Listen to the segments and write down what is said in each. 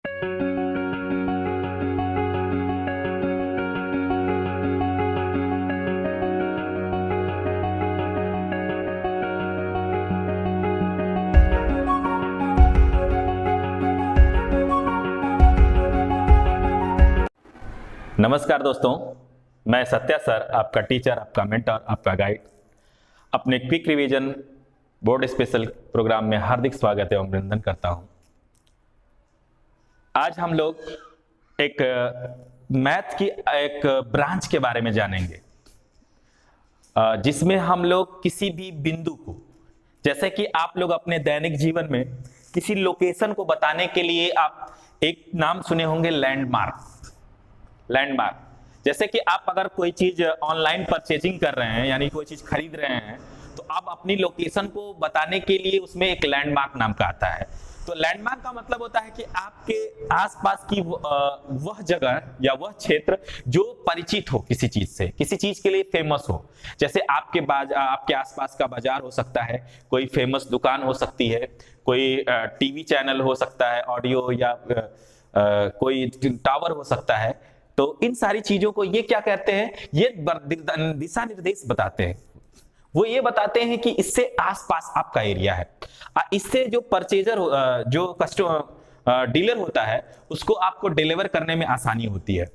नमस्कार दोस्तों, मैं सत्या सर, आपका टीचर, आपका मेंटर, आपका गाइड, अपने quick revision board special programme में हार्दिक स्वागत एवं अभिनंदन करता हूं। आज हम लोग एक मैथ की एक ब्रांच के बारे में जानेंगे, जिसमें हम लोग किसी भी बिंदु को, जैसे कि आप लोग अपने दैनिक जीवन में किसी लोकेशन को बताने के लिए आप एक नाम सुने होंगे, लैंडमार्क। जैसे कि आप अगर कोई चीज ऑनलाइन परचेजिंग कर रहे हैं, यानी कोई चीज खरीद रहे हैं, तो आप अपनी लोकेशन को बताने के लिए उसमें एक लैंडमार्क नाम का आता है। तो लैंडमार्क का मतलब होता है कि आपके आसपास की वह जगह या वह क्षेत्र जो परिचित हो किसी चीज से, किसी चीज के लिए फेमस हो। जैसे आपके आसपास का बाजार हो सकता है, कोई फेमस दुकान हो सकती है, कोई टीवी चैनल हो सकता है, ऑडियो, या कोई टावर हो सकता है। तो इन सारी चीजों को ये क्या कहते हैं, ये दिशा निर्देश बताते हैं। वो ये बताते हैं कि इससे आसपास आपका एरिया है। इससे जो परचेजर, जो कस्टमर, डीलर होता है, उसको आपको डिलीवर करने में आसानी होती है।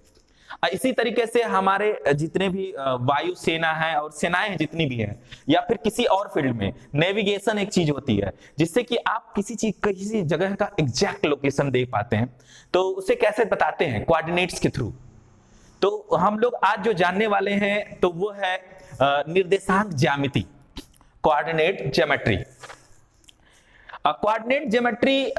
इसी तरीके से हमारे जितने भी वायु सेना है और सेनाएं हैं जितनी भी हैं, या फिर किसी और फील्ड में नेविगेशन एक चीज होती है, जिससे कि आप किसी जगह का एग्जैक्ट लोकेशन देख पाते हैं। तो उसे कैसे बताते हैं? कोऑर्डिनेट्स के थ्रू। तो हम लोग आज जो जानने वाले हैं तो वो है निर्देशांक ज्यामिति, कोऑर्डिनेट ज्योमेट्री। कोऑर्डिनेट ज्योमेट्री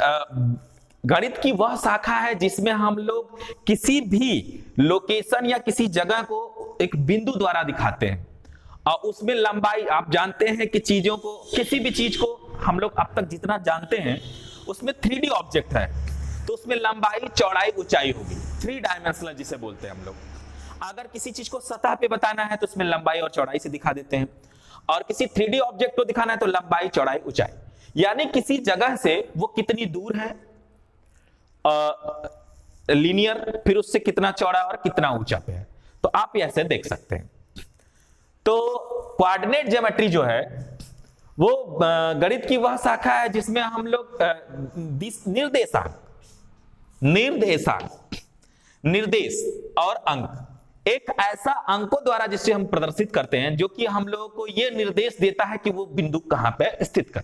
गणित की वह शाखा है जिसमें हम लोग किसी भी लोकेशन या किसी जगह को एक बिंदु द्वारा दिखाते हैं, और उसमें लंबाई, आप जानते हैं कि चीजों को, किसी भी चीज को हम लोग अब तक जितना जानते हैं उसमें 3D ऑब्जेक्ट है, तो उसमें लंबाई, चौड़ाई, ऊंचाई होगी। 3 डायमेंशनल जिसे बोलते हैं हम लोग। अगर किसी चीज को सतह पे बताना है तो उसमें लंबाई और चौड़ाई से दिखा देते हैं, और किसी 3D ऑब्जेक्ट को दिखाना है तो लंबाई, चौड़ाई, ऊंचाई, यानी किसी जगह से वो कितनी दूर है, लीनियर, फिर उससे कितना चौड़ा और कितना ऊंचा पे है, तो आप ऐसे देख सकते हैं। तो कोऑर्डिनेट ज्योमेट्री जो है वो गणित की वह शाखा है जिसमें हम लोग निर्देश और अंक, एक ऐसा अंकों द्वारा जिससे हम प्रदर्शित करते हैं, जो कि हम लोगों को यह निर्देश देता है कि वो बिंदु कहां पे स्थित कर।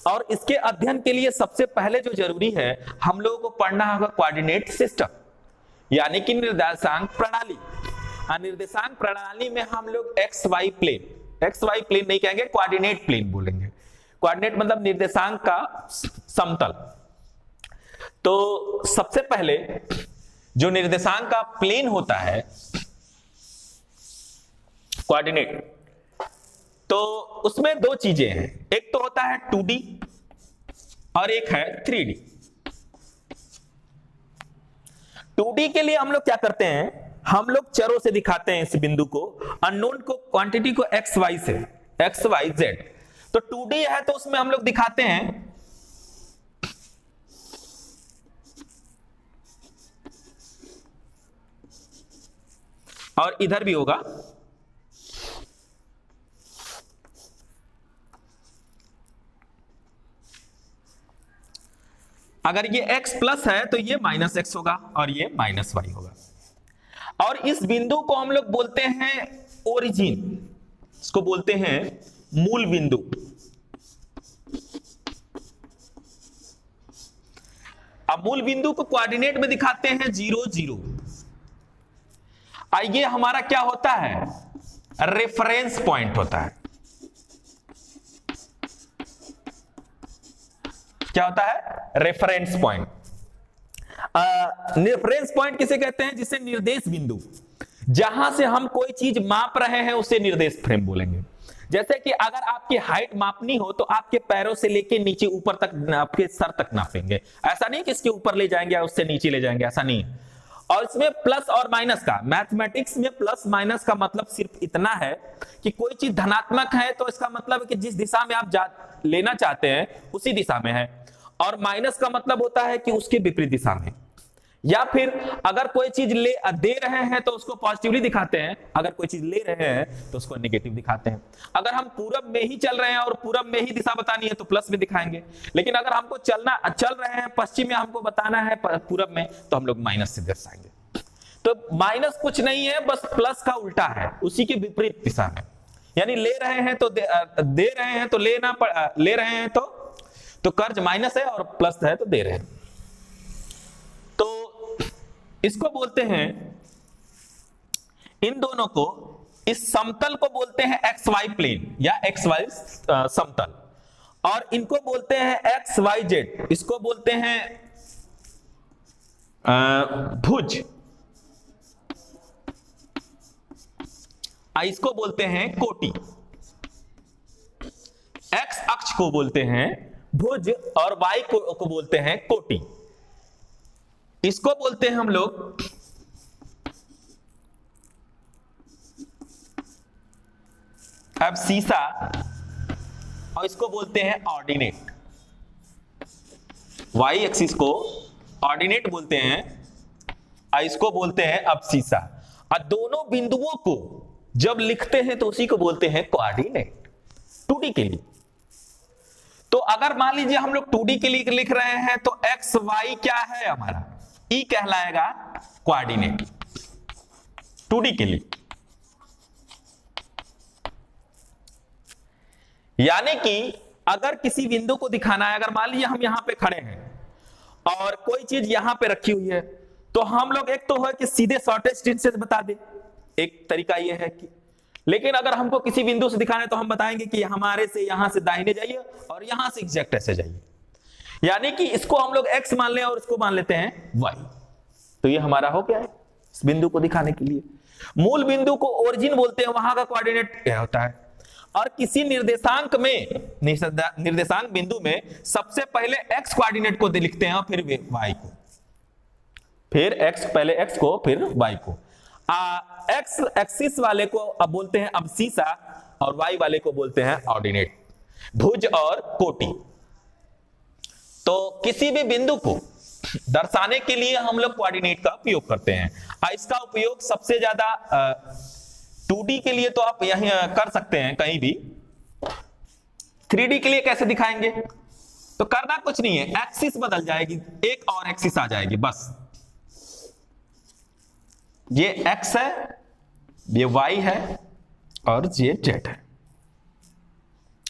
और इसके अध्ययन के लिए सबसे पहले जो जरूरी है, हम लोगों को पढ़ना होगा कोऑर्डिनेट सिस्टम, यानी कि निर्देशांक प्रणाली। निर्देशांक प्रणाली में हम लोग एक्स वाई प्लेन नहीं कहेंगे, कोऑर्डिनेट प्लेन बोलेंगे। कोऑर्डिनेट मतलब निर्देशांक का समतल। तो सबसे पहले जो निर्देशांक का प्लेन होता है, कोऑर्डिनेट, तो उसमें दो चीजें हैं। एक तो होता है 2D और एक है 3D। 2D के लिए हम लोग क्या करते हैं, हम लोग चरों से दिखाते हैं इस बिंदु को, अननोन को, क्वांटिटी को एक्स वाई से, एक्स वाई जेड। तो 2D है तो उसमें हम लोग दिखाते हैं और इधर भी होगा, अगर ये x प्लस है तो ये माइनस x होगा और ये माइनस y होगा। और इस बिंदु को हम लोग बोलते हैं ओरिजिन, इसको बोलते हैं मूल बिंदु। अब मूल बिंदु को कोऑर्डिनेट में दिखाते हैं 0 0। ये हमारा क्या होता है, रेफरेंस पॉइंट होता है। क्या होता है, रेफरेंस पॉइंट। रेफरेंस पॉइंट किसे कहते हैं, जिसे निर्देश बिंदु, जहां से हम कोई चीज माप रहे हैं उसे निर्देश फ्रेम बोलेंगे। जैसे कि अगर आपकी हाइट मापनी हो तो आपके पैरों से लेके नीचे ऊपर तक, आपके सर तक नापेंगे। ऐसा नहीं कि इसके ऊपर ले जाएंगे या उससे नीचे ले जाएंगे, ऐसा नहीं। और इसमें प्लस और माइनस का, मैथमेटिक्स में प्लस माइनस का मतलब सिर्फ इतना है कि कोई चीज धनात्मक है तो इसका मतलब है कि जिस दिशा में आप लेना चाहते हैं उसी दिशा में है, और माइनस का मतलब होता है कि उसके विपरीत दिशा में। या फिर अगर कोई चीज दे रहे हैं तो उसको पॉजिटिवली दिखाते हैं, अगर कोई चीज ले रहे हैं तो उसको नेगेटिव दिखाते हैं। अगर हम पूरब में ही चल रहे हैं और पूरब में ही दिशा बतानी है तो प्लस में दिखाएंगे, लेकिन अगर हमको चल रहे हैं पश्चिम में, हमको बताना है पूरब में, तो हम लोग माइनस से दर्शाएंगे। तो माइनस कुछ नहीं है, बस प्लस का उल्टा है, उसी के विपरीत दिशा में। यानी ले रहे हैं तो दे रहे हैं तो ले रहे हैं तो कर्ज माइनस है, और प्लस है तो दे रहे हैं। तो इसको बोलते हैं, इन दोनों को, इस समतल को बोलते हैं एक्स वाई प्लेन या एक्स वाई समतल, और इनको बोलते हैं एक्स वाई जेड, इसको बोलते हैं भुज, इसको बोलते हैं कोटि। एक्स अक्ष को बोलते हैं भुज और वाई को बोलते हैं कोटि। इसको बोलते हैं हम लोग अब सीसा, और इसको बोलते हैं ऑर्डिनेट। वाई एक्सिस को ऑर्डिनेट बोलते हैं, और इसको बोलते हैं अब सीसा। और दोनों बिंदुओं को जब लिखते हैं तो उसी को बोलते हैं कोऑर्डिनेट, 2D के लिए। तो अगर मान लीजिए हम लोग 2D के लिए लिख रहे हैं तो एक्स वाई क्या है हमारा, ई कहलाएगा कोऑर्डिनेट 2D के लिए। यानी कि अगर किसी बिंदु को दिखाना है, अगर मान लीजिए हम यहां पे खड़े हैं और कोई चीज यहां पे रखी हुई है, तो हम लोग एक तो है कि सीधे शॉर्टेस्ट डिस्टेंस बता दे, एक तरीका यह है कि, लेकिन अगर हमको किसी बिंदु से दिखाना है तो हम बताएंगे कि हमारे से यहां से दाहिने जाइए और यहां से एग्जैक्ट ऐसे जाइए। यानी कि इसको हम लोग x मान लें और इसको मान लेते हैं y। तो ये हमारा हो गया है इस बिंदु को दिखाने के लिए। मूल बिंदु को ओरिजिन बोलते हैं, वहां का कोऑर्डिनेट क्या होता है। और किसी निर्देशांक में, निर्देशांक बिंदु में सबसे पहले x कोऑर्डिनेट को लिखते हैं और फिर y को, फिर x पहले x को फिर y को। एक्स एक्सिस वाले को अब बोलते हैं अब सीसा, और y वाले को बोलते हैं ऑर्डिनेट, भुज और कोटि। तो किसी भी बिंदु को दर्शाने के लिए हम लोग कोऑर्डिनेट का उपयोग करते हैं। इसका उपयोग सबसे ज्यादा 2D के लिए तो आप यहीं कर सकते हैं कहीं भी। 3D के लिए कैसे दिखाएंगे, तो करना कुछ नहीं है, एक्सिस बदल जाएगी, एक और एक्सिस आ जाएगी बस। ये x है, ये y है, और ये z है,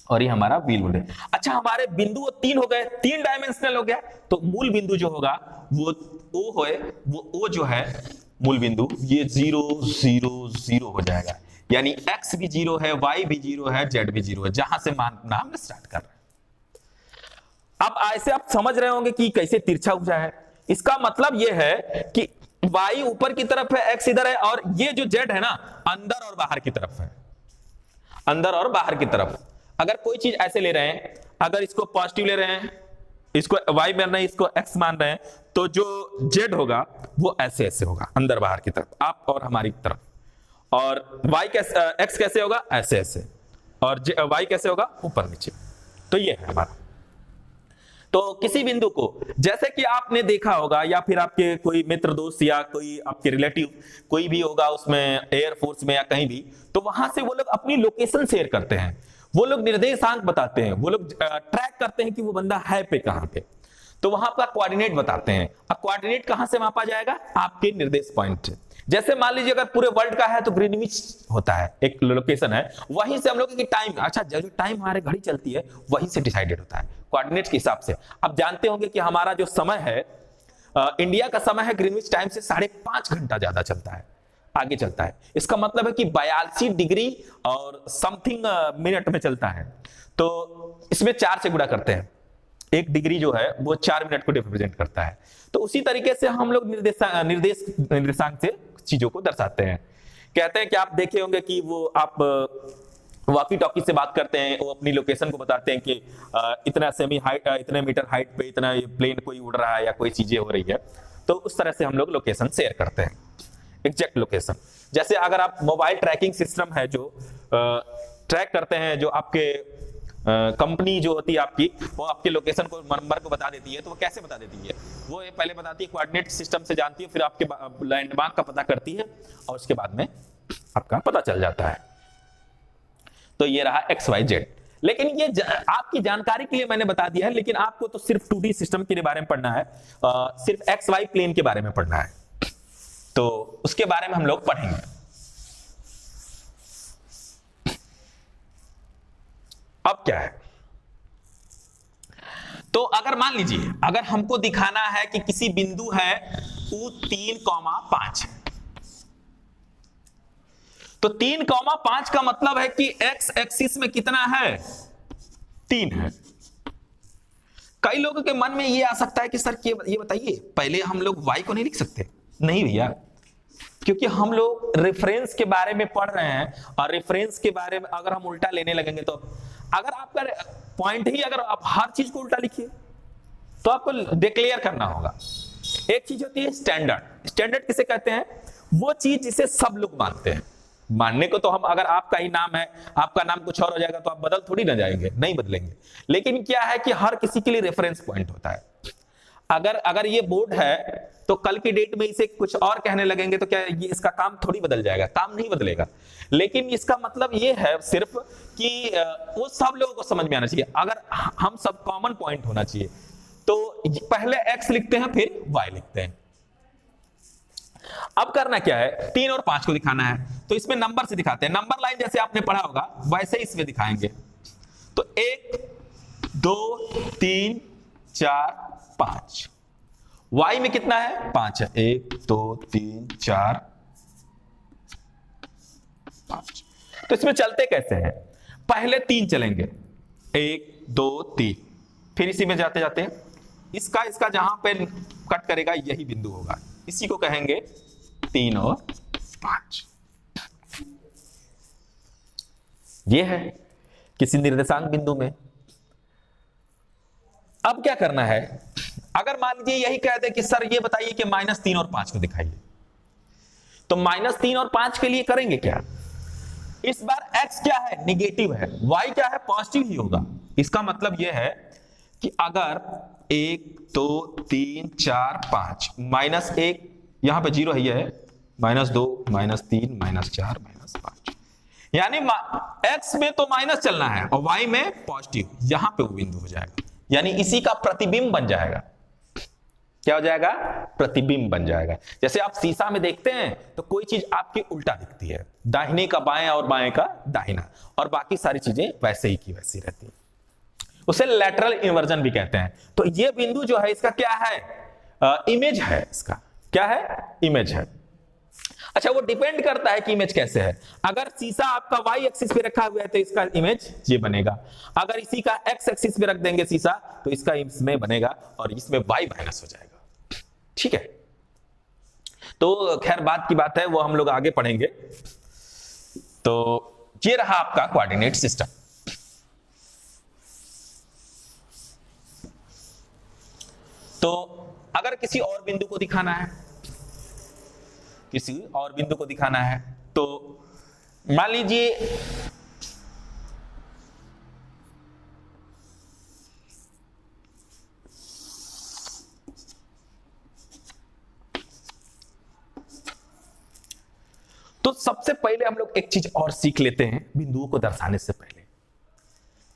और ये हमारा बिंदु है। अच्छा, हमारे बिंदु 3 हो गए, 3 डायमेंशनल हो गया। तो मूल बिंदु जो होगा वो O है, वो O जो है मूल बिंदु, ये 0 0 0 हो जाएगा। यानी x भी 0 है, y भी 0 है, z भी 0 है, जहां से मानना हम स्टार्ट कर रहे हैं। अब ऐसे आप समझ रहे होंगे कि कैसे तिरछा उजा है। इसका मतलब यह है कि y ऊपर की तरफ है, x इधर है, और ये जो z है ना, अंदर और बाहर की तरफ है, अंदर और बाहर की तरफ। अगर कोई चीज ऐसे ले रहे हैं, अगर इसको पॉजिटिव ले रहे हैं, इसको y मान रहे हैं, इसको x मान रहे हैं, तो जो z होगा वो ऐसे ऐसे होगा, अंदर बाहर की तरफ, आप और हमारी तरफ। और x कैसे होगा, ऐसे ऐसे, और y कैसे होगा, ऊपर नीचे। तो ये है हमारा। तो किसी बिंदु को, जैसे कि आपने देखा होगा, या फिर आपके कोई मित्र दोस्त या कोई आपके रिलेटिव कोई भी होगा उसमें, एयरफोर्स में या कहीं भी, तो वहां से वो लोग अपनी लोकेशन शेयर करते हैं, वो लोग निर्देशांक बताते हैं, वो लोग ट्रैक करते हैं कि वो बंदा है पे कहां पे, तो वहां का कोऑर्डिनेट बताते हैं। अब कोऑर्डिनेट कहां से मापा जाएगा, आपके निर्देश पॉइंट से। जैसे मान लीजिए अगर पूरे वर्ल्ड का है तो ग्रीनविच होता है, एक लोकेशन है, वहीं से हम लोग की टाइम, अच्छा जो टाइम हमारे घड़ी चलती है वहीं से डिसाइडेड होता है कोऑर्डिनेट के हिसाब से। अब जानते होंगे कि हमारा जो समय है, इंडिया का समय है ग्रीनविच टाइम से 5.5 घंटा ज्यादा चलता है, आगे चलता है। इसका मतलब है कि 82 डिग्री और समथिंग मिनट में चलता है। तो इसमें 4 से गुणा करते हैं, 1 डिग्री जो है वो 4 मिनट को रिप्रेजेंट करता है। तो उसी तरीके से हम लोग निर्देशांक से चीजों को दर्शाते हैं। कहते हैं कि आप देखे होंगे कि वो आप वॉकी टॉकी से बात करते हैं, वो अपनी लोकेशन को बताते हैं कि इतना सेमी हाइट, इतने मीटर हाइट पे इतना प्लेन कोई उड़ रहा है या कोई चीजें हो रही है। तो उस तरह से हम लोग लोकेशन शेयर करते हैं, एग्जैक्ट लोकेशन। जैसे अगर आप मोबाइल ट्रैकिंग सिस्टम है जो ट्रैक करते हैं, जो आपके कंपनी जो होती है आपकी, वो आपके लोकेशन को, नंबर को बता देती है। तो वो कैसे बता देती है? वो ये पहले बताती है, कोऑर्डिनेट सिस्टम से जानती है, फिर आपके लैंडमार्क का पता करती है और उसके बाद में आपका पता चल जाता है। तो ये रहा XYZ। लेकिन ये आपकी जानकारी के लिए मैंने बता दिया है, लेकिन आपको तो सिर्फ 2D सिस्टम के बारे में पढ़ना है, सिर्फ XY प्लेन के बारे में पढ़ना है, तो उसके बारे में हम लोग पढ़ेंगे। अब क्या है, तो अगर मान लीजिए, अगर हमको दिखाना है कि किसी बिंदु है U 3,5, तो 3,5 का मतलब है कि एक्स एक्सिस में कितना है? 3 है। कई लोगों के मन में ये आ सकता है कि सर ये बताइए, पहले हम लोग y को नहीं लिख सकते? नहीं भैया, क्योंकि हम लोग रेफरेंस के बारे में पढ़ रहे हैं, और रेफरेंस के बारे में अगर हम उल्टा लेने लगेंगे, तो अगर आपका पॉइंट ही, अगर आप हर चीज को उल्टा लिखिए तो आपको डिक्लेयर करना होगा। एक चीज होती है स्टैंडर्ड। स्टैंडर्ड किसे कहते हैं? वो चीज जिसे सब लोग मानते हैं। मानने को तो हम, अगर आपका ही नाम है, आपका नाम कुछ और हो जाएगा तो आप बदल थोड़ी ना जाएंगे, नहीं बदलेंगे। लेकिन क्या है कि हर किसी के लिए रेफरेंस पॉइंट होता है। अगर ये बोर्ड है तो कल की डेट में इसे कुछ और कहने लगेंगे तो क्या ये इसका काम थोड़ी बदल जाएगा? काम नहीं बदलेगा। लेकिन इसका मतलब ये है सिर्फ कि वो सब लोगों को समझ में आना चाहिए। अगर हम सब कॉमन पॉइंट होना चाहिए, तो पहले x लिखते हैं फिर y लिखते हैं। अब करना क्या है, 3 और 5 को दिखाना है, तो इसमें नंबर से दिखाते हैं। नंबर लाइन जैसे आपने पढ़ा होगा वैसे ही इसमें दिखाएंगे। तो 1 2 3 4 5, y में कितना है? 5 है। 1 2 3 4 5। तो इसमें चलते कैसे हैं? पहले 3 चलेंगे, 1 2 3, फिर इसी में जाते जाते इसका जहां पे कट करेगा यही बिंदु होगा, इसी को कहेंगे 3 और 5। ये है किसी निर्देशांक बिंदु में। अब क्या करना है, अगर मान लीजिए यही कह दे कि सर ये बताइए कि -3 और 5 को दिखाइए, तो -3 और 5 के लिए करेंगे क्या? इस बार x क्या है? निगेटिव है, y क्या है? पॉजिटिव ही होगा। इसका मतलब यह है कि अगर 1 2 3 4 5 -1, यहां पे 0 है, यह है -2 -3 -4 -5, यानी x में तो माइनस चलना है और y में पॉजिटिव, यहां पे वो बिंदु हो जाएगा, यानी इसी का प्रतिबिंब बन जाएगा। क्या हो जाएगा? प्रतिबिंब बन जाएगा। जैसे आप शीशा में देखते हैं तो कोई चीज आपकी उल्टा दिखती है, दाहिने का बाएं और बाएं का दाहिना, और बाकी सारी चीजें वैसे ही की वैसी रहती है। उसे लैटरल इन्वर्जन भी कहते हैं। तो ये बिंदु जो है इसका क्या है? इमेज है। इसका क्या है? इमेज है। अच्छा, वो डिपेंड करता है कि इमेज कैसे है। अगर शीशा आपका y एक्सिस पे रखा हुआ है तो इसका इमेज ये बनेगा। अगर इसी का x एक्सिस पे रख देंगे शीशा तो इसका इसमें बनेगा और इसमें y माइनस हो जाएगा। ठीक है, तो खैर बात की बात है, वो हम लोग आगे पढ़ेंगे। तो ये रहा आपका कोऑर्डिनेट सिस्टम। तो अगर किसी और बिंदु को दिखाना है, किसी और बिंदु को दिखाना है, तो मान लीजिए तो सबसे पहले हम लोग एक चीज और सीख लेते हैं बिंदुओं को दर्शाने से पहले।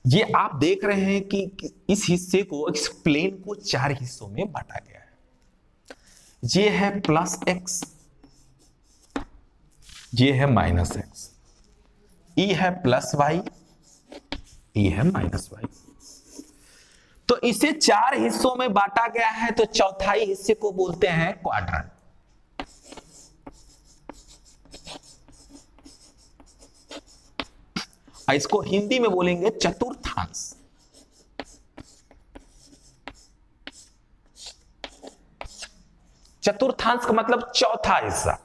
ये आप देख रहे हैं कि इस हिस्से को, इस प्लेन को 4 हिस्सों में बांटा गया है। ये है +x, ये है -x, e है +y, e है -y। तो इसे 4 हिस्सों में बांटा गया है, तो चौथाई हिस्से को बोलते हैं क्वाड्रेंट। इसको हिंदी में बोलेंगे चतुर्थांश। चतुर्थांश का मतलब चौथा हिस्सा।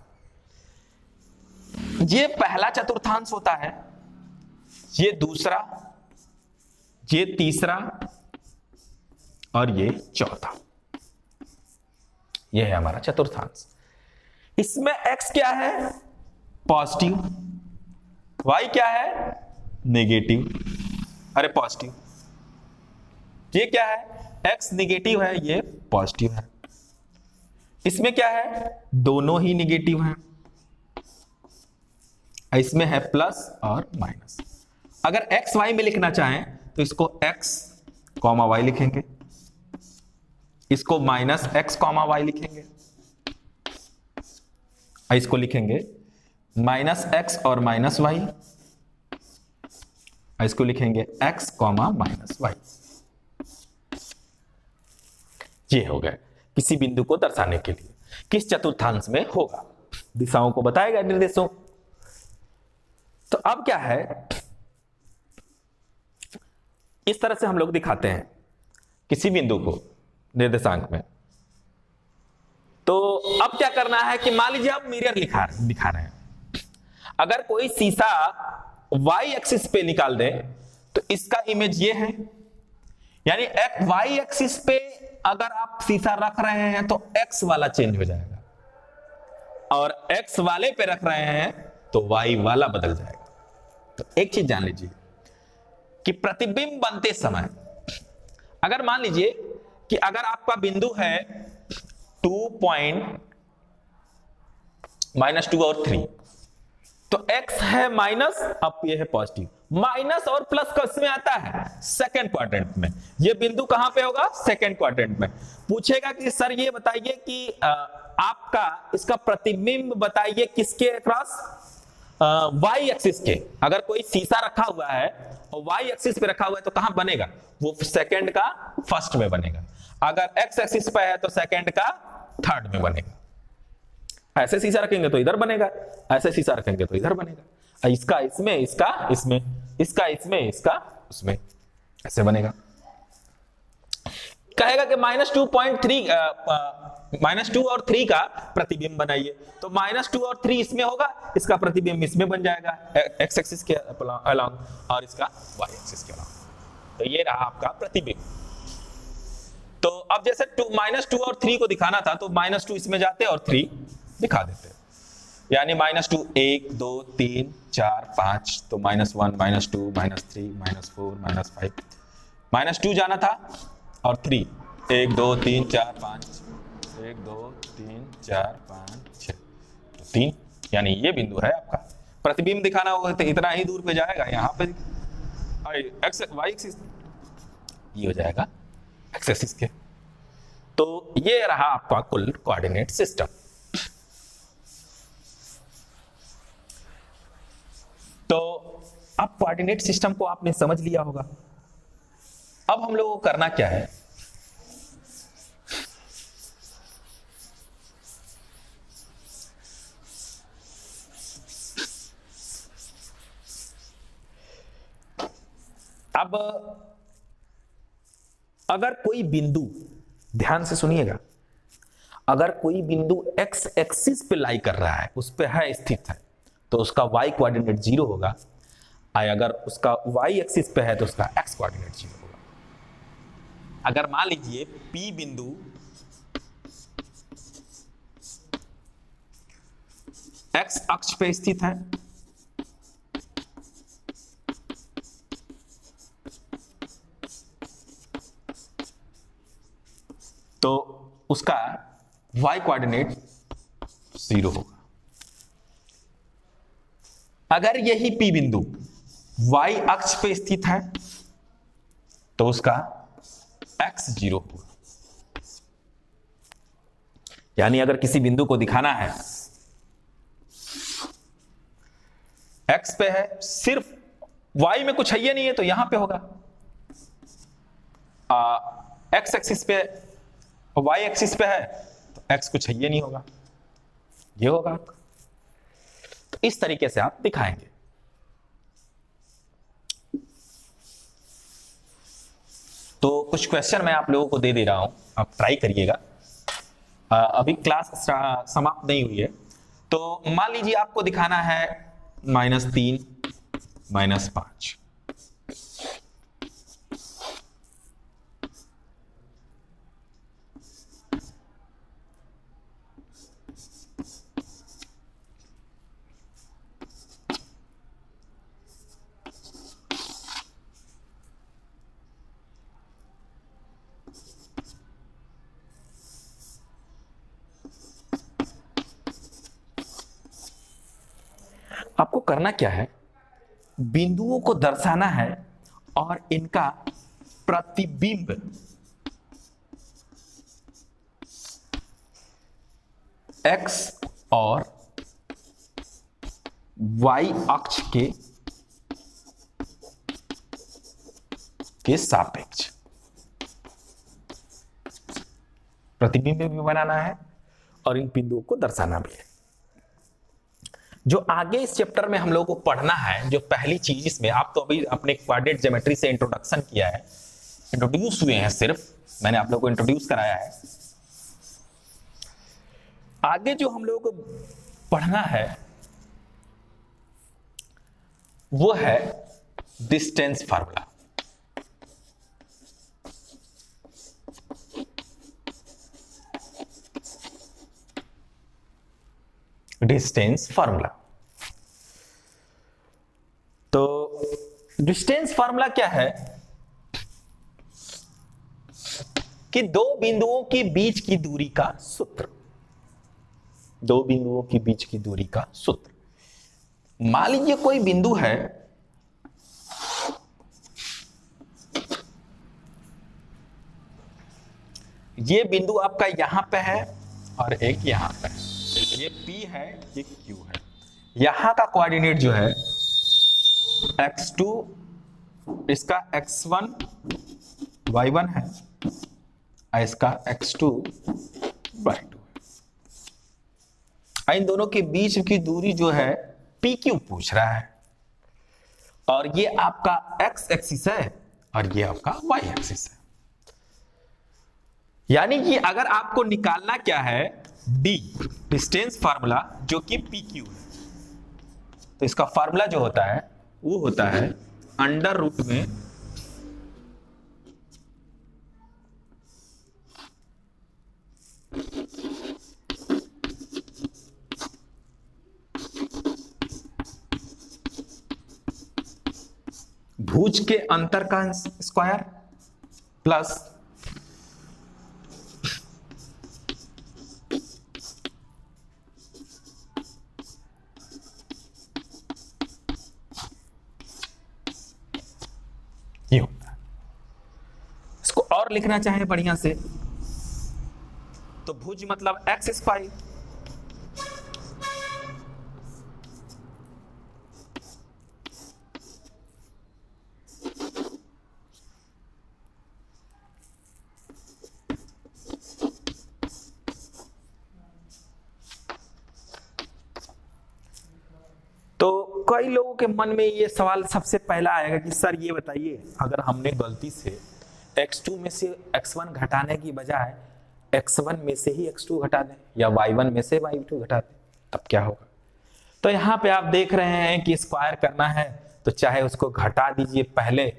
ये पहला चतुर्थांश होता है, ये दूसरा, ये तीसरा और ये चौथा। ये है हमारा चतुर्थांश। इसमें x क्या है? पॉजिटिव। y क्या है? नेगेटिव। अरे पॉजिटिव, ये क्या है, x निगेटिव है, ये पॉजिटिव है। इसमें क्या है, दोनों ही निगेटिव हैं, इसमें है प्लस और माइनस। अगर x y में लिखना चाहें तो इसको x कॉमा y लिखेंगे, इसको माइनस x कॉमा y लिखेंगे, इसको लिखेंगे माइनस x और माइनस y, इसको लिखेंगे x कॉमा माइनस y। ये हो गया किसी बिंदु को दर्शाने के लिए किस चतुर्थांश में होगा, दिशाओं को बताएगा निर्देशों। तो अब क्या है, इस तरह से हम लोग दिखाते हैं किसी बिंदु को निर्देशांक में। तो अब क्या करना है कि मान लीजिए आप मिरर दिखा रहे हैं, अगर कोई शीशा y एक्सिस पे निकाल दे तो इसका इमेज ये है, यानी y एक्सिस पे अगर आप शीशा रख रहे हैं तो x वाला चेंज हो जाएगा, और x वाले पे रख रहे हैं तो y वाला बदल जाएगा। तो एक चीज जान लीजिए कि प्रतिबिंब बनते समय अगर मान लीजिए कि अगर आपका बिंदु है 2 और 3, तो x है माइनस, अब ये है पॉजिटिव। माइनस और प्लस किसमें आता है, सेकंड क्वाड्रेंट में। ये बिंदु कहां पे होगा, सेकंड क्वाड्रेंट में। पूछेगा कि सर ये बताइए कि आपका इसका प्रतिबिंब बताइए किसके क्रॉस, y एक्सिस के। अगर कोई शीशा रखा हुआ है और y एक्सिस पे रखा हुआ है तो कहां बनेगा, वो सेकंड का फर्स्ट में बनेगा। अगर x एक्सिस पे है तो सेकंड का थर्ड में बनेगा। ऐसे शीशा रखेंगे तो इधर बनेगा, ऐसे शीशा रखेंगे तो इधर बनेगा, इसका इसमें, इसका इसमें, इसका इसमें, इसका उसमें, ऐसे बनेगा। कहेगा कि -2 और 3 का प्रतिबिंब बनाइए, तो -2 और 3 इसमें होगा, इसका प्रतिबिंब इसमें बन जाएगा x एक्सिस के अलोंग और इसका y एक्सिस के अलोंग। तो ये रहा आपका प्रतिबिंब। तो अब जैसे -2 और 3 को दिखाना था तो -2 इसमें जाते और 3 दिखा देते, यानी -2 1 2 3 4 5, तो -1 -2 -3 -4 -5, -2 जाना था और 3 1 2 3 4 5 1 2 3 4 5 6, तो 3, यानी ये बिंदु है आपका। प्रतिबिंब दिखाना होगा तो इतना ही दूर पे जाएगा, यहाँ पे एक्स y एक्सिस ये हो जाएगा एक्स एक्सिस के। तो ये रहा आपका कुल कोऑर्डिनेट सिस्टम। तो अब कोऑर्डिनेट सिस्टम को आपने समझ लिया होगा। अब हम लोगों को करना क्या है, अब अगर कोई बिंदु, ध्यान से सुनिएगा, अगर कोई बिंदु x एक्सिस पे लाई कर रहा है, उस पे है स्थित है, तो उसका y कोऑर्डिनेट 0 होगा। अगर उसका y एक्सिस पे है तो उसका x कोऑर्डिनेट 0 होगा। अगर मान लीजिए P बिंदु x अक्ष पे स्थित है, तो उसका y कोऑर्डिनेट 0 होगा। अगर यही P बिंदु y अक्ष पे स्थित है तो उसका x 0 होगा। यानी अगर किसी बिंदु को दिखाना है x पे है, सिर्फ y में कुछ है ये नहीं है तो यहां पे होगा, x एक्सिस पे, y एक्सिस पे है तो x कुछ है ये नहीं होगा, ये होगा। तो इस तरीके से आप दिखाएंगे। तो कुछ क्वेश्चन मैं आप लोगों को दे रहा हूं, आप ट्राई करिएगा। अभी क्लास समाप्त नहीं हुई है। तो मान लीजिए आपको दिखाना है -3 -5, आपको करना क्या है, बिंदुओं को दर्शाना है और इनका प्रतिबिंब x और y अक्ष के सापेक्ष प्रतिबिंब भी बनाना है और इन बिंदुओं को दर्शाना भी है। जो आगे इस चैप्टर में हम लोगों को पढ़ना है, जो पहली चीज इसमें, आप तो अभी अपने कोऑर्डिनेट ज्योमेट्री से इंट्रोडक्शन किया है, इंट्रोड्यूस हुए हैं, सिर्फ मैंने आप लोगों को इंट्रोड्यूस कराया है। आगे जो हम लोगों को पढ़ना है वो है डिस्टेंस फार्मूला। डिस्टेंस फार्मूला, तो डिस्टेंस फार्मूला क्या है कि दो बिंदुओं के बीच की दूरी का सूत्र, दो बिंदुओं के बीच की दूरी का सूत्र। मान लीजिए कोई बिंदु है, ये बिंदु आपका यहां पे है और एक यहां पे है, ये P है, ये Q है। यहां का कोऑर्डिनेट जो है x2, इसका x1 y1 है और इसका x2 y2। इन दोनों के बीच की दूरी जो है PQ पूछ रहा है, और ये आपका x एक्सिस है और ये आपका y एक्सिस है। यानी कि अगर आपको निकालना क्या है, D डिस्टेंस फार्मूला, जो कि PQ है, तो इसका फार्मूला जो होता है वो होता है अंडर रूट में भुज के अंतर का स्क्वायर प्लस ये होता है। इसको और लिखना चाहे बढ़िया से तो भुज मतलब एक्स स्क्वायर, तो कई लोगों के मन में ये सवाल सबसे पहला आएगा कि सर ये बताइए, अगर हमने गलती से x2 में से x1 घटाने की बजाय x1 में से ही x2 घटा दें या y1 में से y2 घटा दें, तब क्या होगा? तो यहाँ पे आप देख रहे हैं कि स्क्वायर करना है तो चाहे उसको घटा दीजिए, पहले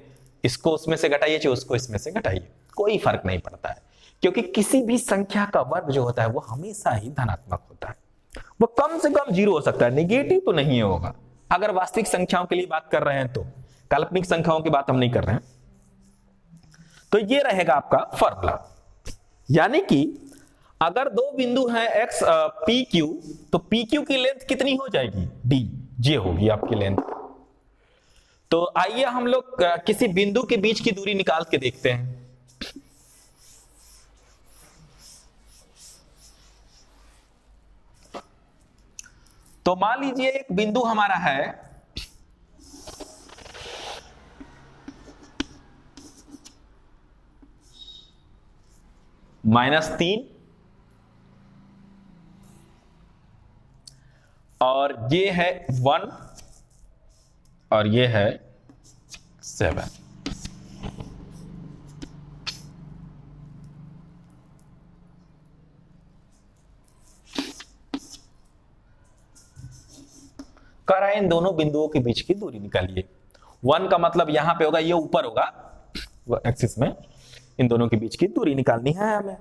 इसको उसमें से घटाइए चाहे उसको इसमें से घटाइए, कोई फर्क नहीं पड़ता है, क्योंकि किसी भी संख्या का वर्ग जो होता है वो हमेशा ही धनात्मक होता है। वो कम से कम 0 हो सकता है, नेगेटिव तो नहीं होगा। अगर वास्तविक संख्याओं के लिए बात कर रहे हैं तो, काल्पनिक संख्याओं की बात हम नहीं कर रहे हैं। तो ये रहेगा आपका फॉर्मूला। यानी कि अगर दो बिंदु हैं x PQ, तो PQ की लेंथ कितनी हो जाएगी? D, ये होगी आपकी लेंथ। तो आइए हम लोग किसी बिंदु के बीच की दूरी निकाल के देखते हैं। तो मान लीजिए एक बिंदु हमारा है -3 और ये है 1 और ये है 7। कह रहे हैं इन दोनों बिंदुओं के बीच की दूरी निकालिए। 1 का मतलब यहां पे होगा, ये ऊपर होगा वो एक्सिस में, इन दोनों के बीच की दूरी निकालनी है हमें।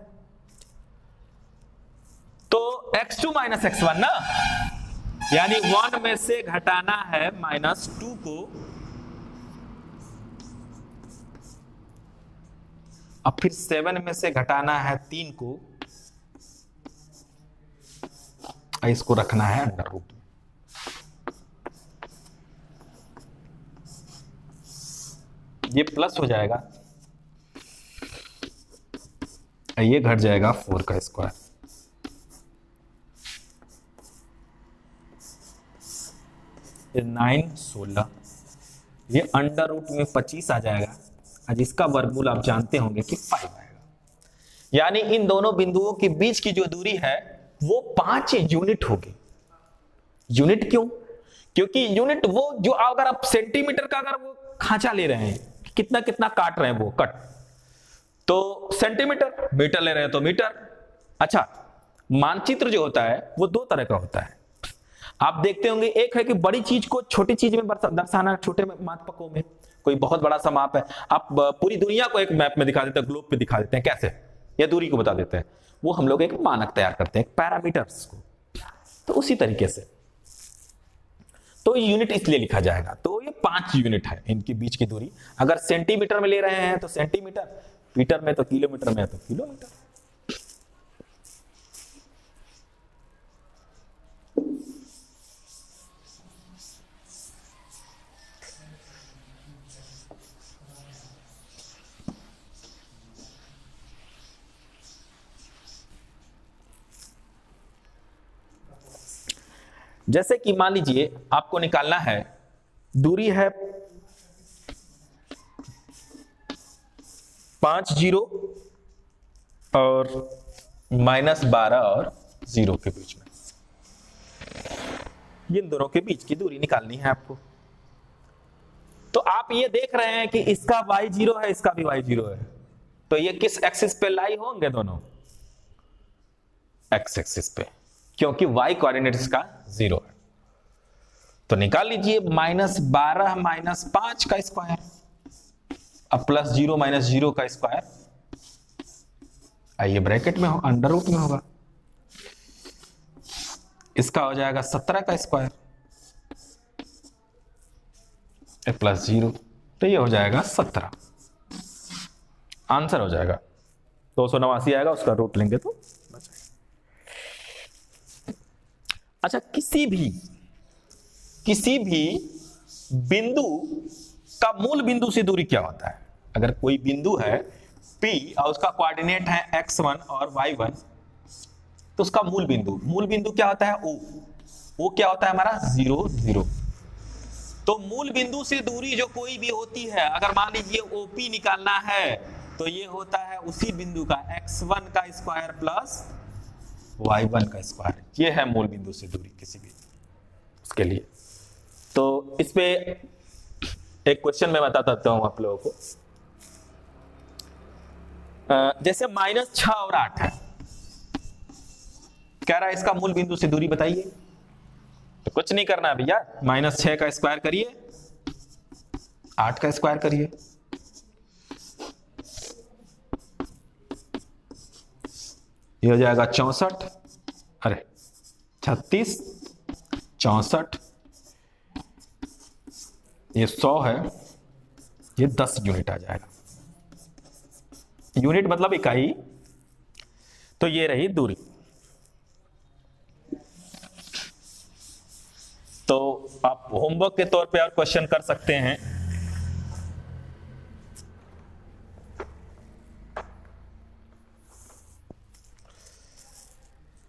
तो x2 - x1 ना, यानी 1 में से घटाना है -2 को, अब फिर 7 में से घटाना है 3 को, इसको रखना है अंडर रूट। ये प्लस हो जाएगा, ये घट जाएगा 4 का स्क्वायर, ये 9 16, ये अंडर रूट में 25 आ जाएगा। आज इसका वर्गमूल आप जानते होंगे कि 5 आएगा। यानी इन दोनों बिंदुओं के बीच की जो दूरी है वो 5 यूनिट होगी। यूनिट क्यों? क्योंकि यूनिट वो जो अगर आप सेंटीमीटर का अगर वो खांचा ले रहे हैं, कितना कितना काट रहे हैं वो कट, तो सेंटीमीटर, मीटर ले रहे हैं तो मीटर। अच्छा, मानचित्र जो होता है वो दो तरह का होता है, आप देखते होंगे। एक है कि बड़ी चीज को छोटी चीज में दर्शाना, छोटे मापकों में। कोई बहुत बड़ा सा माप है, आप पूरी दुनिया को एक मैप में दिखा देते हैं, ग्लोब पे दिखा देते हैं, कैसे, या दूरी को बता देते हैं। वो हम लोग एक मानक तैयार करते हैं, पैरामीटर्स को। तो उसी तरीके से तो यूनिट इसलिए लिखा जाएगा। तो ये 5 यूनिट है इनके बीच की दूरी। अगर सेंटीमीटर में ले रहे हैं तो सेंटीमीटर, मीटर में तो किलोमीटर में तो किलोमीटर। जैसे कि मान लीजिए आपको निकालना है, दूरी है 5 0 और -12 और 0 के बीच में, इन दोनों के बीच की दूरी निकालनी है आपको। तो आप ये देख रहे हैं कि इसका y0 है, इसका भी y0 है, तो ये किस एक्सिस पे लाई होंगे? दोनों x एक्सिस पे, क्योंकि y कोऑर्डिनेट इसका 0 है। तो निकाल लीजिए -12 -5 का स्क्वायर, अब +0 -0 का स्क्वायर, आइए ब्रैकेट में हो, अंडर रूट में होगा, इसका हो जाएगा 17 का स्क्वायर +0, तो ये हो जाएगा 17, आंसर हो जाएगा 289 आएगा, उसका रूट लेंगे तो बच। अच्छा, किसी भी बिंदु का मूल बिंदु से दूरी क्या होता है? अगर कोई बिंदु है P और उसका कोऑर्डिनेट है x1 और y1, तो उसका मूल बिंदु क्या होता है? O क्या होता है हमारा? 0 0। तो मूल बिंदु से दूरी जो कोई भी होती है, अगर मान लीजिए OP निकालना है, तो ये होता है उसी बिंदु का x1 का स्क्वायर प्लस y1 का स्क्वायर। ये है मूल बिंदु से दूरी किसी भी उसके लिए। तो इस पे एक क्वेश्चन मैं बता देता हूं आप लोगों को। जैसे -6 और 8 है, कह रहा है इसका मूल बिंदु से दूरी बताइए। तो कुछ नहीं करना है भैया, -6 का स्क्वायर करिए, 8 का स्क्वायर करिए, ये हो जाएगा 64, अरे 36, 64, ये 100 है, ये 10 यूनिट आ जाएगा। यूनिट मतलब इकाई। तो ये रही दूरी। तो आप होमवर्क के तौर पे और क्वेश्चन कर सकते हैं।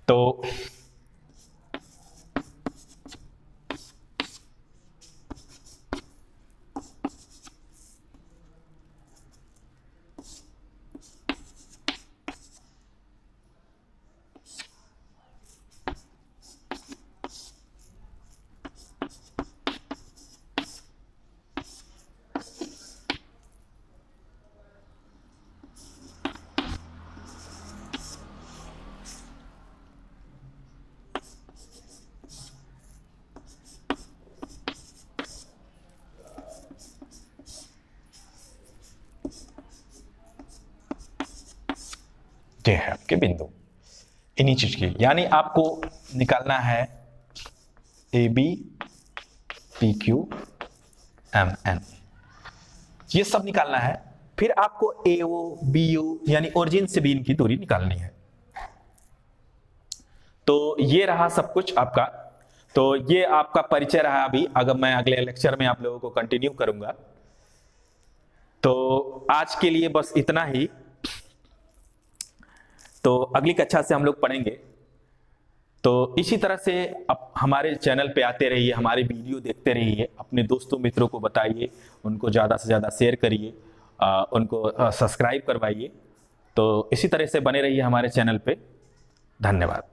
तो ये है आपके बिंदु इन्हीं चीज की, यानी आपको निकालना है AB PQ MN, ये सब निकालना है। फिर आपको AO BO यानी ओरिजिन से भी इनकी दूरी निकालनी है। तो ये रहा सब कुछ आपका। तो ये आपका परिचय रहा अभी। अगर मैं अगले लेक्चर में आप लोगों को कंटिन्यू करूंगा। तो आज के लिए बस इतना ही। तो अगली कक्षा से हम लोग पढ़ेंगे। तो इसी तरह से अब हमारे चैनल पे आते रहिए, हमारे वीडियो देखते रहिए, अपने दोस्तों मित्रों को बताइए, उनको ज़्यादा से ज़्यादा शेयर करिए, उनको सब्सक्राइब करवाइए। तो इसी तरह से बने रहिए हमारे चैनल पे। धन्यवाद।